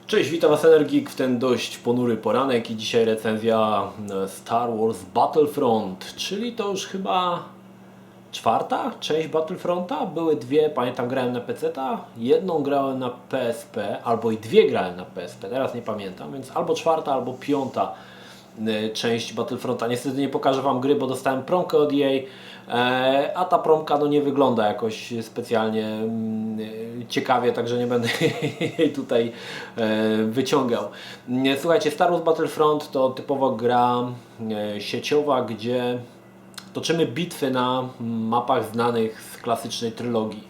Cześć, witam Was Energik w ten dość ponury poranek i dzisiaj recenzja Star Wars Battlefront, czyli to już chyba czwarta część Battlefronta. Były dwie, pamiętam, grałem na PC-ta, jedną grałem na PSP, albo i dwie grałem na PSP, teraz nie pamiętam, więc albo czwarta, albo piąta część Battlefronta. Niestety nie pokażę Wam gry, bo dostałem promkę od EA, a ta promka nie wygląda jakoś specjalnie ciekawie, także nie będę jej tutaj wyciągał. Słuchajcie, Star Wars Battlefront to typowa gra sieciowa, gdzie toczymy bitwy na mapach znanych z klasycznej trylogii.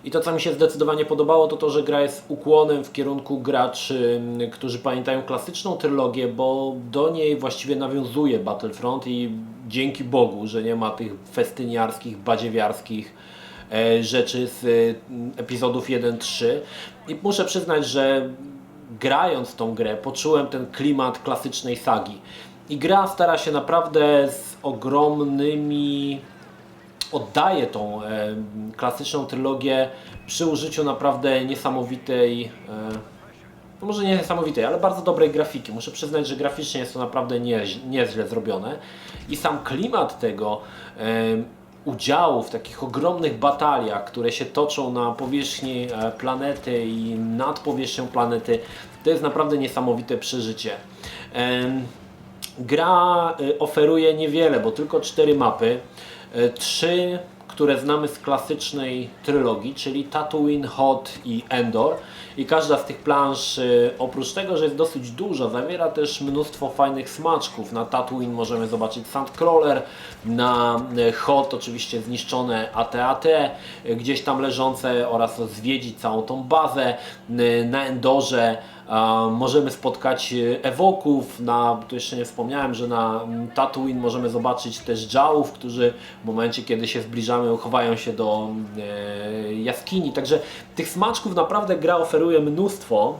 I to, co mi się zdecydowanie podobało, to to, że gra jest ukłonem w kierunku graczy, którzy pamiętają klasyczną trylogię, bo do niej właściwie nawiązuje Battlefront i dzięki Bogu, że nie ma tych festyniarskich, badziewiarskich rzeczy z epizodów 1-3. I muszę przyznać, że grając w tą grę poczułem ten klimat klasycznej sagi. I gra stara się naprawdę z ogromnymi... oddaje tą klasyczną trylogię przy użyciu naprawdę niesamowitej, no może nie niesamowitej, ale bardzo dobrej grafiki. Muszę przyznać, że graficznie jest to naprawdę nieźle zrobione i sam klimat tego udziału w takich ogromnych bataliach, które się toczą na powierzchni planety i nad powierzchnią planety, to jest naprawdę niesamowite przeżycie. Gra oferuje niewiele, bo tylko 4 mapy. 3, które znamy z klasycznej trylogii, czyli Tatooine, Hoth i Endor. I każda z tych planż, oprócz tego, że jest dosyć duża, zawiera też mnóstwo fajnych smaczków. Na Tatooine możemy zobaczyć Sandcrawler, na Hoth oczywiście zniszczone AT-AT, gdzieś tam leżące, oraz zwiedzić całą tą bazę. Na Endorze możemy spotkać ewoków, tu jeszcze nie wspomniałem, że na Tatooine możemy zobaczyć też Jałów, którzy w momencie, kiedy się zbliżamy, chowają się do jaskini. Także tych smaczków naprawdę gra oferuje mnóstwo.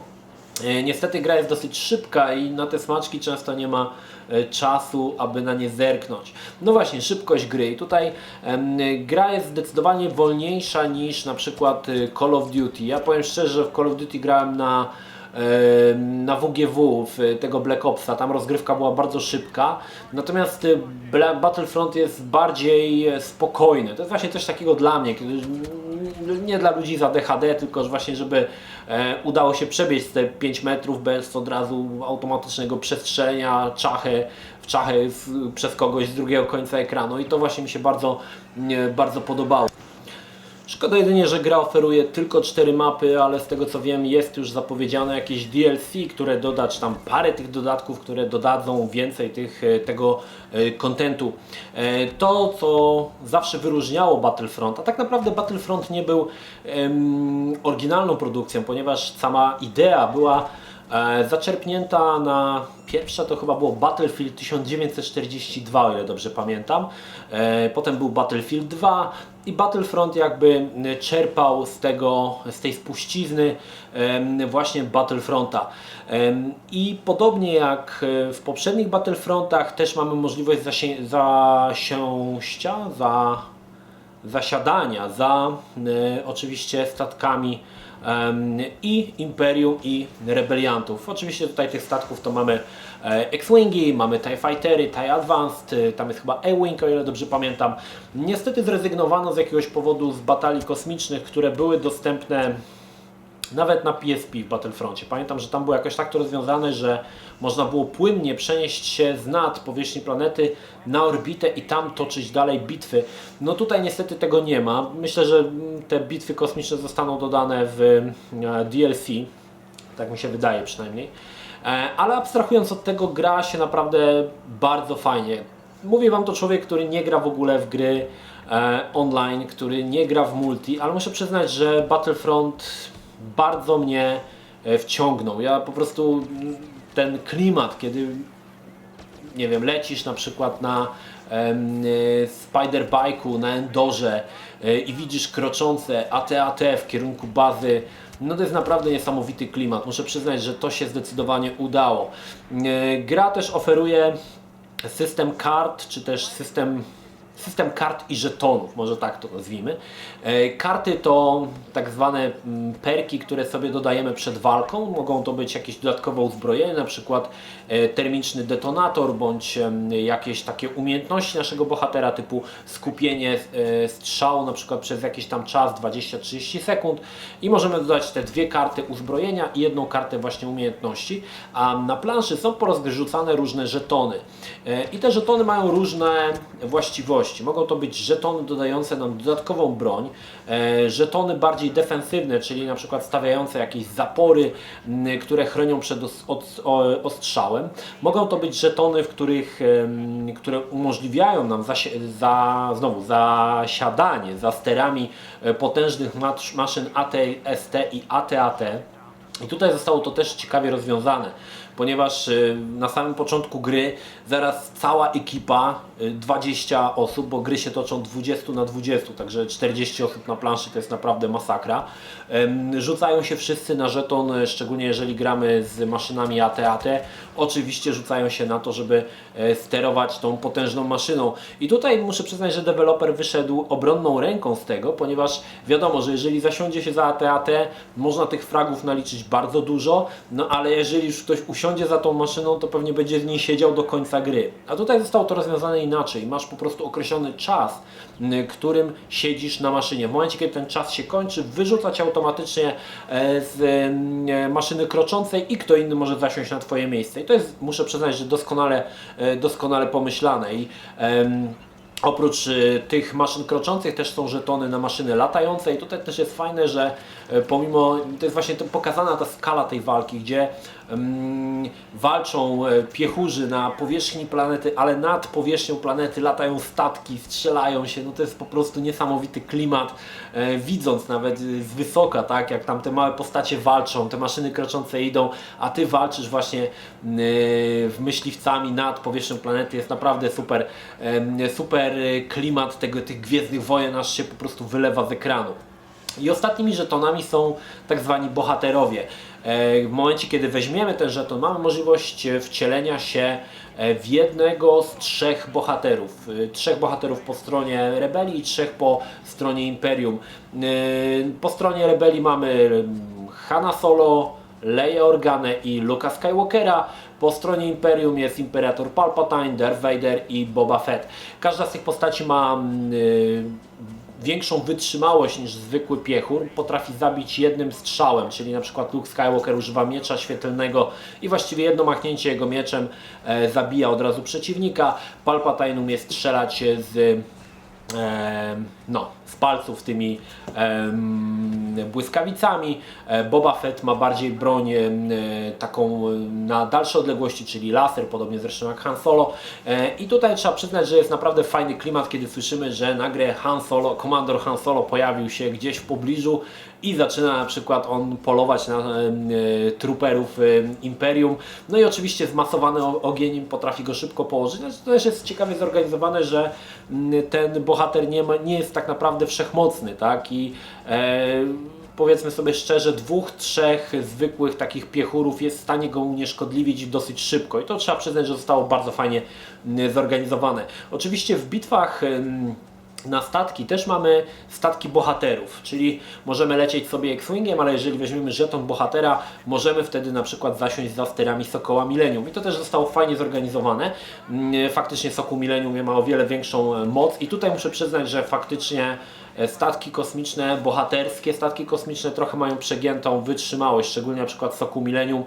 Niestety gra jest dosyć szybka i na te smaczki często nie ma czasu, aby na nie zerknąć. No właśnie, szybkość gry. I tutaj gra jest zdecydowanie wolniejsza niż na przykład Call of Duty. Ja powiem szczerze, że w Call of Duty grałem na WGW, w tego Black Opsa, tam rozgrywka była bardzo szybka, natomiast Battlefront jest bardziej spokojny. To jest właśnie coś takiego dla mnie, nie dla ludzi za DHD, tylko właśnie, żeby udało się przebiec te 5 metrów bez od razu automatycznego przestrzelenia w czachę przez kogoś z drugiego końca ekranu, i to właśnie mi się bardzo podobało. Szkoda jedynie, że gra oferuje tylko 4 mapy, ale z tego co wiem, jest już zapowiedziane jakieś DLC, które doda, czy tam parę tych dodatków, które dodadzą więcej tego kontentu. To, co zawsze wyróżniało Battlefront, a tak naprawdę Battlefront nie był oryginalną produkcją, ponieważ sama idea była zaczerpnięta na pierwsze, to chyba było Battlefield 1942, o ile dobrze pamiętam. Potem był Battlefield 2 i Battlefront jakby czerpał z tej spuścizny właśnie Battlefronta. I podobnie jak w poprzednich Battlefrontach też mamy możliwość zasiadania za oczywiście statkami i Imperium, i Rebeliantów. Oczywiście tutaj tych statków to mamy X-Wingi, mamy TIE Fightery, TIE Advanced, tam jest chyba A-Wing, o ile dobrze pamiętam. Niestety zrezygnowano z jakiegoś powodu z batalii kosmicznych, które były dostępne nawet na PSP w Battlefroncie. Pamiętam, że tam było jakoś tak to rozwiązane, że można było płynnie przenieść się z nad powierzchni planety na orbitę i tam toczyć dalej bitwy. No tutaj niestety tego nie ma. Myślę, że te bitwy kosmiczne zostaną dodane w DLC. Tak mi się wydaje przynajmniej. Ale abstrahując od tego, gra się naprawdę bardzo fajnie. Mówi Wam to człowiek, który nie gra w ogóle w gry online, który nie gra w multi, ale muszę przyznać, że Battlefront bardzo mnie wciągnął. Ja po prostu ten klimat, kiedy nie wiem, lecisz na przykład na Spider-Bike'u, na Endorze i widzisz kroczące AT-AT w kierunku bazy, no to jest naprawdę niesamowity klimat. Muszę przyznać, że to się zdecydowanie udało. Gra też oferuje system kart, czy też system system kart i żetonów, może tak to nazwijmy. Karty to tak zwane perki, które sobie dodajemy przed walką. Mogą to być jakieś dodatkowe uzbrojenie, na przykład termiczny detonator, bądź jakieś takie umiejętności naszego bohatera typu skupienie strzału na przykład przez jakiś tam czas, 20-30 sekund, i możemy dodać te dwie karty uzbrojenia i jedną kartę właśnie umiejętności, a na planszy są porozrzucane różne żetony i te żetony mają różne właściwości. Mogą to być żetony dodające nam dodatkową broń, żetony bardziej defensywne, czyli na przykład stawiające jakieś zapory, które chronią przed ostrzałem. Mogą to być żetony, które umożliwiają nam zasiadanie za sterami potężnych maszyn AT-ST i AT-AT. I tutaj zostało to też ciekawie rozwiązane, ponieważ na samym początku gry zaraz cała ekipa, 20 osób, bo gry się toczą 20 na 20, także 40 osób na planszy to jest naprawdę masakra. Rzucają się wszyscy na żeton, szczególnie jeżeli gramy z maszynami AT-AT. Oczywiście rzucają się na to, żeby sterować tą potężną maszyną. I tutaj muszę przyznać, że deweloper wyszedł obronną ręką z tego, ponieważ wiadomo, że jeżeli zasiądzie się za AT-AT, można tych fragów naliczyć bardzo dużo, no ale jeżeli już ktoś usiądzie za tą maszyną, to pewnie będzie z niej siedział do końca gry. A tutaj zostało to rozwiązane inaczej. Masz po prostu określony czas, którym siedzisz na maszynie. W momencie, kiedy ten czas się kończy, wyrzuca cię automatycznie z maszyny kroczącej i kto inny może zasiąść na Twoje miejsce. I to jest, muszę przyznać, że doskonale pomyślane. I oprócz tych maszyn kroczących też są żetony na maszyny latające i tutaj też jest fajne, że pomimo, to jest właśnie pokazana ta skala tej walki, gdzie walczą piechurzy na powierzchni planety, ale nad powierzchnią planety latają statki, strzelają się, no to jest po prostu niesamowity klimat, widząc nawet z wysoka, tak, jak tam te małe postacie walczą, te maszyny kroczące idą, a Ty walczysz właśnie myśliwcami nad powierzchnią planety, jest naprawdę super klimat tych Gwiezdnych Wojen, aż się po prostu wylewa z ekranu. I ostatnimi żetonami są tak zwani bohaterowie. W momencie, kiedy weźmiemy ten żeton, mamy możliwość wcielenia się w jednego z trzech bohaterów. Trzech bohaterów po stronie rebelii i trzech po stronie imperium. Po stronie rebelii mamy Hanna Solo, Leia Organę i Luka Skywalkera. Po stronie imperium jest Imperator Palpatine, Darth Vader i Boba Fett. Każda z tych postaci ma większą wytrzymałość niż zwykły piechur, potrafi zabić jednym strzałem, czyli na przykład Luke Skywalker używa miecza świetlnego i właściwie jedno machnięcie jego mieczem zabija od razu przeciwnika. Palpatine umie strzelać z palców tymi błyskawicami. Boba Fett ma bardziej broń taką na dalsze odległości, czyli laser, podobnie zresztą jak Han Solo. I tutaj trzeba przyznać, że jest naprawdę fajny klimat, kiedy słyszymy, że nagle komandor Han Solo pojawił się gdzieś w pobliżu i zaczyna na przykład on polować na trooperów Imperium. No i oczywiście zmasowany ogień potrafi go szybko położyć. To też jest ciekawie zorganizowane, że ten bohater nie jest tak naprawdę wszechmocny, tak? I powiedzmy sobie szczerze, 2-3 zwykłych takich piechurów jest w stanie go unieszkodliwić dosyć szybko. I to trzeba przyznać, że zostało bardzo fajnie zorganizowane. Oczywiście w bitwach na statki też mamy statki bohaterów, czyli możemy lecieć sobie X-Wingiem, ale jeżeli weźmiemy żeton bohatera, możemy wtedy na przykład zasiąść za sterami Sokoła Millennium. I to też zostało fajnie zorganizowane. Faktycznie Sokół Millennium ma o wiele większą moc i tutaj muszę przyznać, że faktycznie statki kosmiczne, bohaterskie statki kosmiczne trochę mają przegiętą wytrzymałość, szczególnie na przykład Sokół Millennium,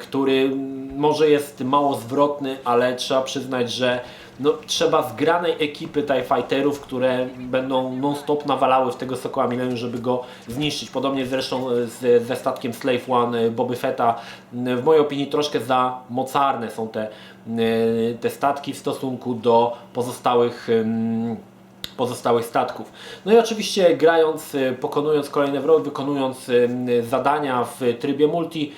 który może jest mało zwrotny, ale trzeba przyznać, że trzeba zgranej ekipy TIE Fighterów, które będą non-stop nawalały w tego Sokoła Millennium, żeby go zniszczyć. Podobnie zresztą ze statkiem Slave One Boby Fetta. W mojej opinii troszkę za mocarne są te statki w stosunku do pozostałych statków. No i oczywiście grając, pokonując kolejne wrogi, wykonując zadania w trybie multi,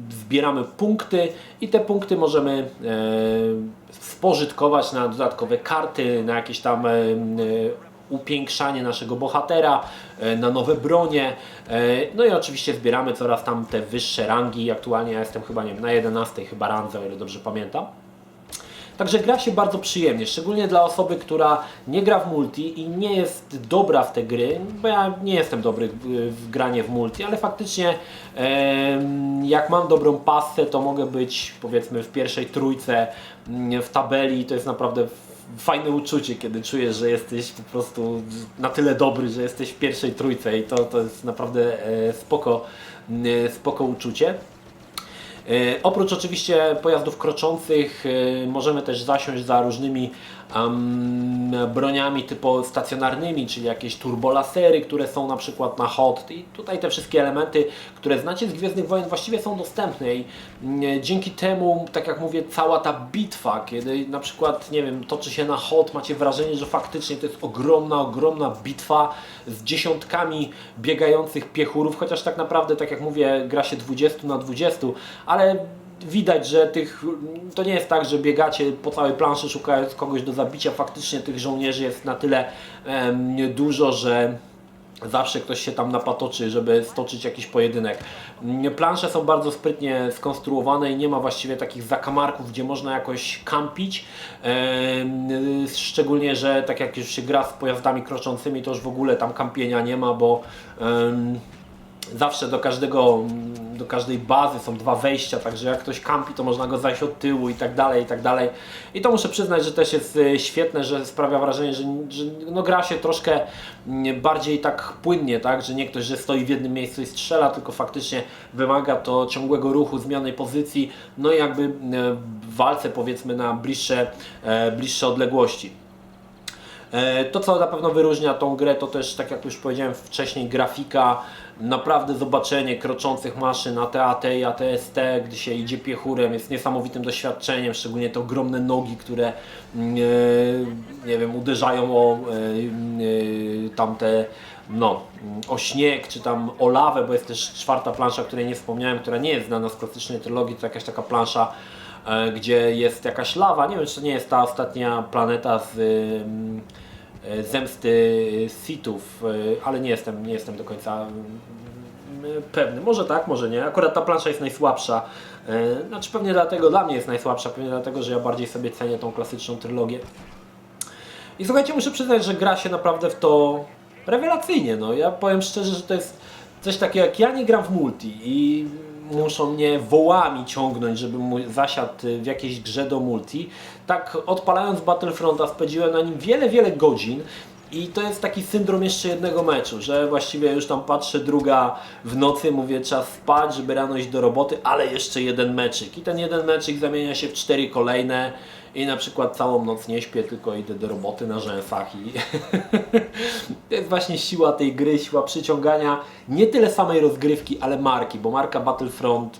zbieramy punkty i te punkty możemy spożytkować na dodatkowe karty, na jakieś tam upiększanie naszego bohatera, na nowe bronie. No i oczywiście zbieramy coraz tam te wyższe rangi. Aktualnie ja jestem chyba, nie wiem, na 11 chyba randze, o ile dobrze pamiętam. Także gra się bardzo przyjemnie, szczególnie dla osoby, która nie gra w multi i nie jest dobra w te gry, bo ja nie jestem dobry w granie w multi, ale faktycznie jak mam dobrą passę, to mogę być powiedzmy w pierwszej trójce w tabeli. To jest naprawdę fajne uczucie, kiedy czujesz, że jesteś po prostu na tyle dobry, że jesteś w pierwszej trójce i to jest naprawdę spoko uczucie. Oprócz oczywiście pojazdów kroczących możemy też zasiąść za różnymi broniami typu stacjonarnymi, czyli jakieś turbolasery, które są na przykład na hot. I tutaj te wszystkie elementy, które znacie z Gwiezdnych Wojen, właściwie są dostępne i dzięki temu, tak jak mówię, cała ta bitwa, kiedy na przykład, nie wiem, toczy się na hot, macie wrażenie, że faktycznie to jest ogromna bitwa z dziesiątkami biegających piechurów, chociaż tak naprawdę, tak jak mówię, gra się 20 na 20, ale widać, że to nie jest tak, że biegacie po całej planszy szukając kogoś do zabicia. Faktycznie tych żołnierzy jest na tyle dużo, że zawsze ktoś się tam napatoczy, żeby stoczyć jakiś pojedynek. Plansze są bardzo sprytnie skonstruowane i nie ma właściwie takich zakamarków, gdzie można jakoś kampić. Szczególnie, że tak jak już się gra z pojazdami kroczącymi, to już w ogóle tam kampienia nie ma, bo zawsze do każdej bazy są dwa wejścia, także jak ktoś kampi, to można go zajść od tyłu i tak dalej, i tak dalej. I to muszę przyznać, że też jest świetne, że sprawia wrażenie, że no, gra się troszkę bardziej tak płynnie, tak, że nie ktoś, że stoi w jednym miejscu i strzela, tylko faktycznie wymaga to ciągłego ruchu, zmiany pozycji, no i jakby w walce powiedzmy na bliższe odległości. To, co na pewno wyróżnia tą grę, to też, tak jak już powiedziałem wcześniej, grafika, naprawdę zobaczenie kroczących maszyn AT-AT i AT-ST, gdy się idzie piechurem, jest niesamowitym doświadczeniem, szczególnie te ogromne nogi, które nie wiem, uderzają o tamte, no, o śnieg, czy tam o lawę, bo jest też czwarta plansza, o której nie wspomniałem, która nie jest znana z klasycznej trylogii, to jakaś taka plansza, gdzie jest jakaś lawa. Nie wiem, czy to nie jest ta ostatnia planeta z Zemsty Sithów, ale nie jestem do końca pewny. Może tak, może nie. Akurat ta plansza jest najsłabsza. Znaczy pewnie dlatego dla mnie jest najsłabsza, pewnie dlatego, że ja bardziej sobie cenię tą klasyczną trylogię. I słuchajcie, muszę przyznać, że gra się naprawdę w to rewelacyjnie. No, ja powiem szczerze, że to jest coś takiego, jak ja nie gram w multi i muszą mnie wołami ciągnąć, żebym zasiadł w jakiejś grze do multi. Tak odpalając Battlefronta spędziłem na nim wiele godzin i to jest taki syndrom jeszcze jednego meczu, że właściwie już tam patrzę druga w nocy, mówię czas spać, żeby rano iść do roboty, ale jeszcze jeden meczyk i ten jeden meczyk zamienia się w 4 kolejne i na przykład całą noc nie śpię, tylko idę do roboty na rzęsach i to jest właśnie siła tej gry, siła przyciągania nie tyle samej rozgrywki, ale marki, bo marka Battlefront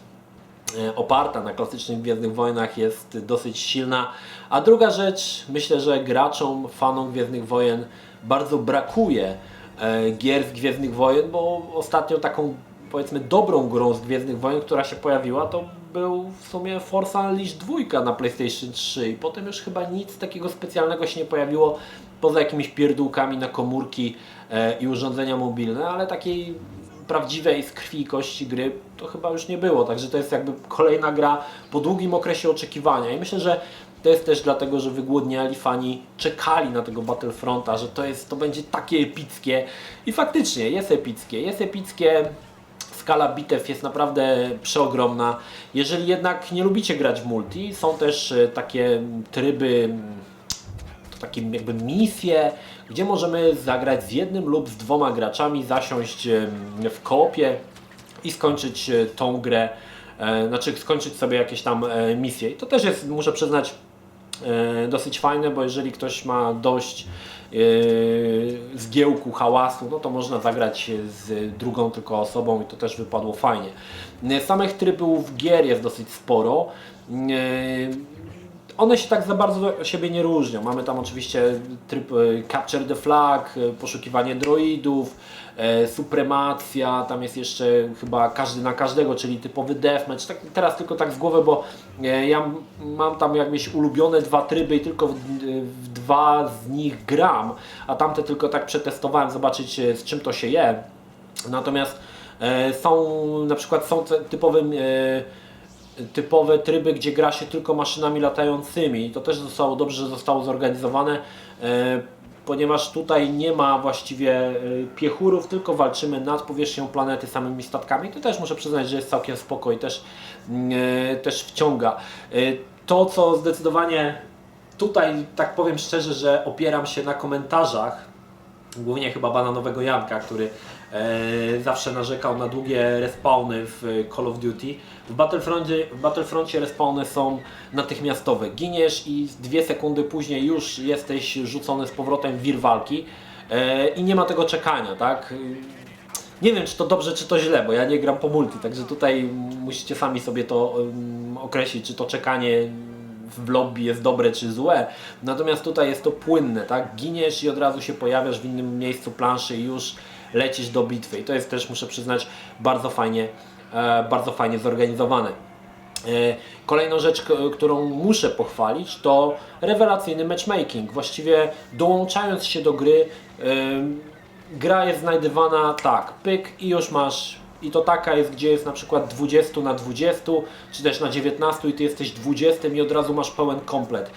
oparta na klasycznych Gwiezdnych Wojnach jest dosyć silna. A druga rzecz, myślę, że graczom, fanom Gwiezdnych Wojen bardzo brakuje gier z Gwiezdnych Wojen, bo ostatnią taką, powiedzmy, dobrą grą z Gwiezdnych Wojen, która się pojawiła, to był w sumie Force Unleashed 2 na PlayStation 3 i potem już chyba nic takiego specjalnego się nie pojawiło, poza jakimiś pierdółkami na komórki i urządzenia mobilne, ale takiej prawdziwej z krwi i kości gry to chyba już nie było, także to jest jakby kolejna gra po długim okresie oczekiwania i myślę, że to jest też dlatego, że wygłodniali fani, czekali na tego Battlefronta, że to będzie takie epickie i faktycznie jest epickie. Skala bitew jest naprawdę przeogromna. Jeżeli jednak nie lubicie grać w multi, są też takie tryby, takie jakby misje, gdzie możemy zagrać z jednym lub z dwoma graczami, zasiąść w koopie i skończyć tą grę, znaczy skończyć sobie jakieś tam misje. I to też jest, muszę przyznać, dosyć fajne, bo jeżeli ktoś ma dość zgiełku, hałasu, no to można zagrać z drugą tylko osobą i to też wypadło fajnie. Samych trybów gier jest dosyć sporo. One się tak za bardzo do siebie nie różnią. Mamy tam oczywiście tryb Capture the Flag, poszukiwanie droidów, supremacja, tam jest jeszcze chyba każdy na każdego, czyli typowy deathmatch. Tak, teraz tylko tak z głowy, bo ja mam tam jakieś ulubione dwa tryby i tylko w dwa z nich gram, a tamte tylko tak przetestowałem, zobaczyć z czym to się je. Natomiast są na przykład typowym typowe tryby, gdzie gra się tylko maszynami latającymi. I to też zostało dobrze, że zostało zorganizowane, ponieważ tutaj nie ma właściwie piechurów, tylko walczymy nad powierzchnią planety samymi statkami. To też muszę przyznać, że jest całkiem spoko i też wciąga. To, co zdecydowanie tutaj, tak powiem szczerze, że opieram się na komentarzach, głównie chyba bananowego Janka, który zawsze narzekał na długie respawny w Call of Duty. W Battlefroncie respawny są natychmiastowe. Giniesz i 2 sekundy później już jesteś rzucony z powrotem w wir walki i nie ma tego czekania, tak? Nie wiem, czy to dobrze, czy to źle, bo ja nie gram po multi, także tutaj musicie sami sobie to określić, czy to czekanie w lobby jest dobre czy złe. Natomiast tutaj jest to płynne, tak? Giniesz i od razu się pojawiasz w innym miejscu planszy i już lecisz do bitwy. I to jest też, muszę przyznać, bardzo fajnie zorganizowane. Kolejną rzecz, którą muszę pochwalić, to rewelacyjny matchmaking. Właściwie dołączając się do gry, gra jest znajdywana tak, pyk i już masz. I to taka jest, gdzie jest na przykład 20 na 20, czy też na 19 i ty jesteś 20 i od razu masz pełen komplet.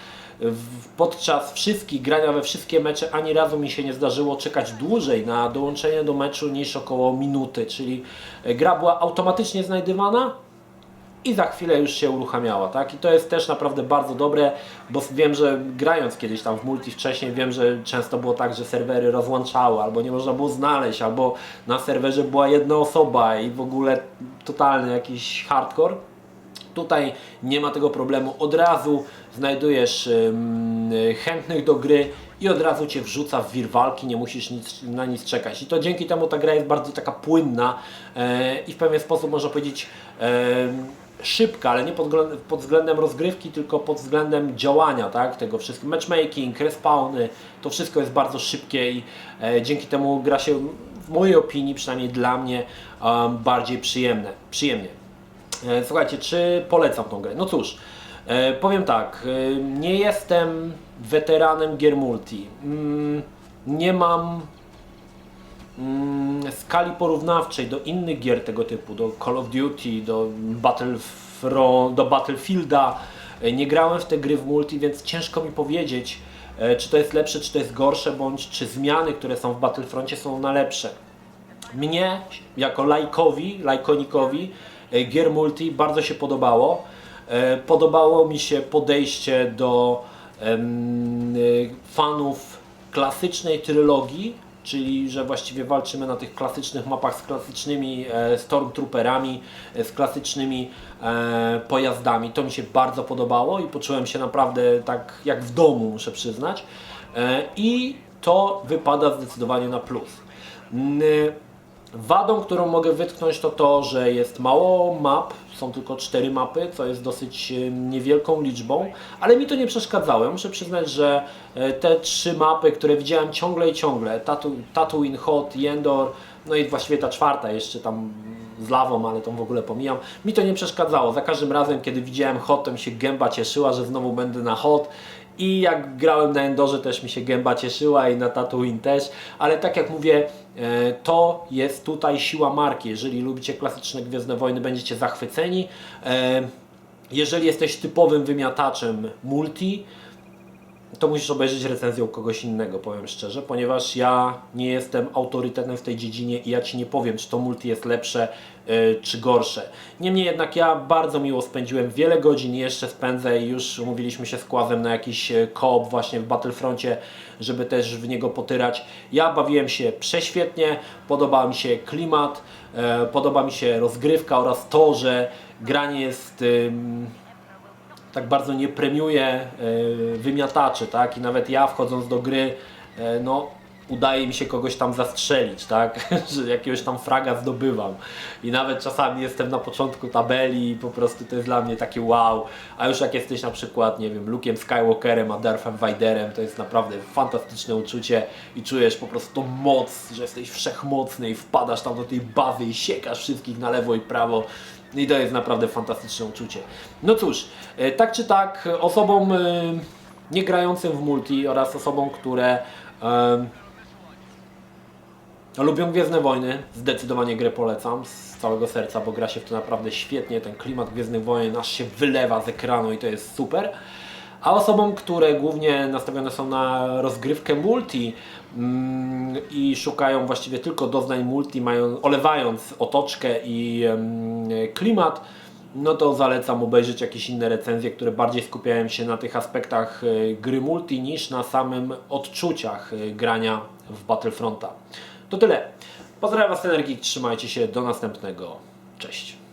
Podczas wszystkich grania we wszystkie mecze ani razu mi się nie zdarzyło czekać dłużej na dołączenie do meczu niż około minuty, czyli gra była automatycznie znajdywana i za chwilę już się uruchamiała, tak? I to jest też naprawdę bardzo dobre, bo wiem, że grając kiedyś tam w multi wcześniej, wiem, że często było tak, że serwery rozłączały, albo nie można było znaleźć, albo na serwerze była jedna osoba i w ogóle totalny jakiś hardcore. Tutaj nie ma tego problemu, od razu znajdujesz chętnych do gry i od razu Cię wrzuca w wir walki, nie musisz na nic czekać. I to dzięki temu ta gra jest bardzo taka płynna i w pewien sposób można powiedzieć szybka, ale nie pod względem rozgrywki, tylko pod względem działania, tak? Tego wszystkiego, matchmaking, respawny, to wszystko jest bardzo szybkie i dzięki temu gra się, w mojej opinii, przynajmniej dla mnie, bardziej przyjemnie. Słuchajcie, czy polecam tą grę? No cóż, powiem tak, nie jestem weteranem gier multi, nie mam skali porównawczej do innych gier tego typu, do Call of Duty, do Battlefielda. Nie grałem w te gry w multi, więc ciężko mi powiedzieć, czy to jest lepsze, czy to jest gorsze, bądź czy zmiany, które są w Battlefroncie, są na lepsze. Mnie, jako lajkonikowi gier multi bardzo się podobało. Podobało mi się podejście do fanów klasycznej trylogii, czyli że właściwie walczymy na tych klasycznych mapach z klasycznymi stormtrooperami, z klasycznymi pojazdami. To mi się bardzo podobało i poczułem się naprawdę tak jak w domu, muszę przyznać. I to wypada zdecydowanie na plus. Wadą, którą mogę wytknąć, to to, że jest mało map, są tylko 4 mapy, co jest dosyć niewielką liczbą, ale mi to nie przeszkadzało. Muszę przyznać, że te 3 mapy, które widziałem ciągle i ciągle, Tatooine, Hoth i Endor, no i właściwie ta 4 jeszcze tam z lawą, ale tą w ogóle pomijam, mi to nie przeszkadzało. Za każdym razem, kiedy widziałem Hoth, to mi się gęba cieszyła, że znowu będę na Hoth. I jak grałem na Endorze, też mi się gęba cieszyła i na Tatooine też, ale tak jak mówię, to jest tutaj siła marki. Jeżeli lubicie klasyczne Gwiezdne Wojny, będziecie zachwyceni. Jeżeli jesteś typowym wymiataczem multi, to musisz obejrzeć recenzję u kogoś innego, powiem szczerze, ponieważ ja nie jestem autorytetem w tej dziedzinie i ja Ci nie powiem, czy to multi jest lepsze czy gorsze. Niemniej jednak ja bardzo miło spędziłem, wiele godzin jeszcze spędzę i już umówiliśmy się z Kławem na jakiś koop właśnie w Battlefroncie, żeby też w niego potyrać. Ja bawiłem się prześwietnie, podobał mi się klimat, podoba mi się rozgrywka oraz to, że granie jest tak bardzo nie premiuje wymiataczy, tak? I nawet ja, wchodząc do gry, no udaje mi się kogoś tam zastrzelić, tak? Że jakiegoś tam fraga zdobywam. I nawet czasami jestem na początku tabeli i po prostu to jest dla mnie takie wow. A już jak jesteś na przykład, nie wiem, Luke'em Skywalkerem, a Darthem Vaderem, to jest naprawdę fantastyczne uczucie i czujesz po prostu tą moc, że jesteś wszechmocny i wpadasz tam do tej bazy i siekasz wszystkich na lewo i prawo. I to jest naprawdę fantastyczne uczucie. No cóż, tak czy tak, osobom nie grającym w multi oraz osobom, które lubią Gwiezdne Wojny, zdecydowanie grę polecam z całego serca, bo gra się w to naprawdę świetnie, ten klimat Gwiezdnych Wojen aż się wylewa z ekranu i to jest super. A osobom, które głównie nastawione są na rozgrywkę multi i szukają właściwie tylko doznań multi, olewając otoczkę i klimat, no to zalecam obejrzeć jakieś inne recenzje, które bardziej skupiają się na tych aspektach gry multi niż na samym odczuciach grania w Battlefronta. To tyle. Pozdrawiam Was, Energik, trzymajcie się, do następnego. Cześć.